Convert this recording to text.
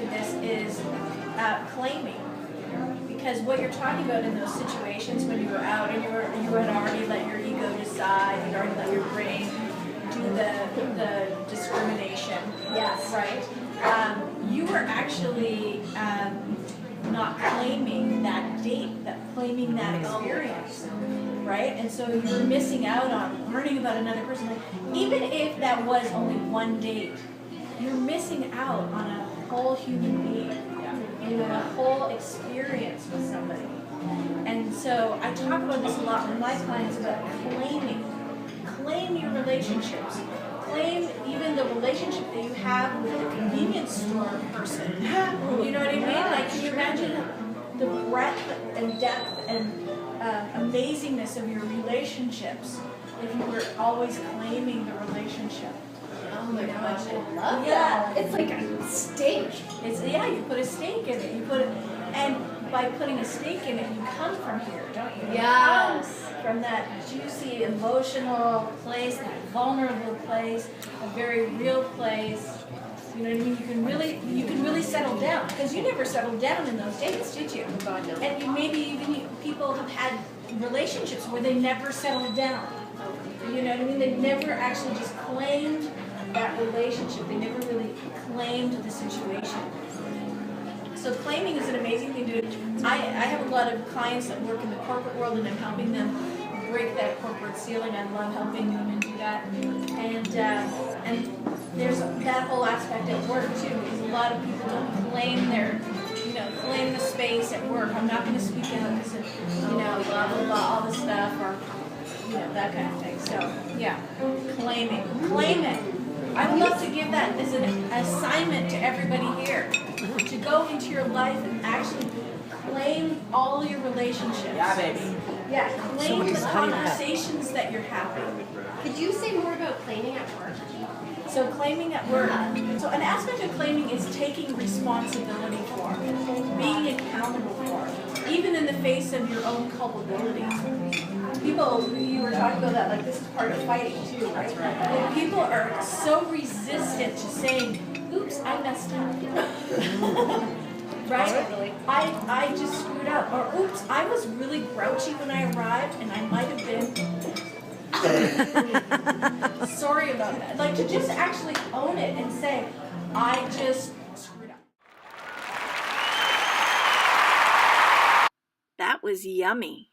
with this is claiming. Because what you're talking about in those situations when you were out and you had already let your ego decide, you'd already let your brain do the discrimination. Yes. Right? You were actually not claiming that date, claiming that experience. Right? And so you're missing out on learning about another person. Like, even if that was only one date, you're missing out on a whole human being. You know, a whole experience with somebody. And so I talk about this a lot with my clients about claiming. Claim your relationships. Claim even the relationship that you have with the convenience store person. You know what I mean? Like, can you imagine the breadth and depth and amazingness of your relationships if you were always claiming the relationship? Oh my gosh, I love that. It's like a steak. You put a steak in it. And by putting a steak in it, you come from here, don't you? Yes. From that juicy, emotional place, that vulnerable place, a very real place. You know what I mean? You can really settle down, because you never settled down in those dates, did you? Oh God, no. And maybe even people have had relationships where they never settled down. You know what I mean? They never actually just claimed that relationship. They never really claimed the situation. So claiming is an amazing thing to do. I have a lot of clients that work in the corporate world, and I'm helping them break that corporate ceiling. I love helping women do that. And there's that whole aspect at work too, because a lot of people don't claim claim the space at work. I'm not going to speak out because of, blah, blah, blah, all the stuff, or, that kind of thing. So, yeah, claiming. Claim it. I would love to give that as an assignment to everybody here, to go into your life and actually claim all your relationships. Yeah, baby. Yeah, claim the conversations that you're having. Could you say more about claiming at work? So claiming at work. So an aspect of claiming is taking responsibility for, being accountable for, even in the face of your own culpability. People, you were talking about that, like this is part of fighting too, right? And people are so resistant to saying, oops, I messed up. Right? I just screwed up. Or oops, I was really grouchy when I arrived and I might have been sorry about that. Like, to just actually own it and say, I just screwed up. That was yummy.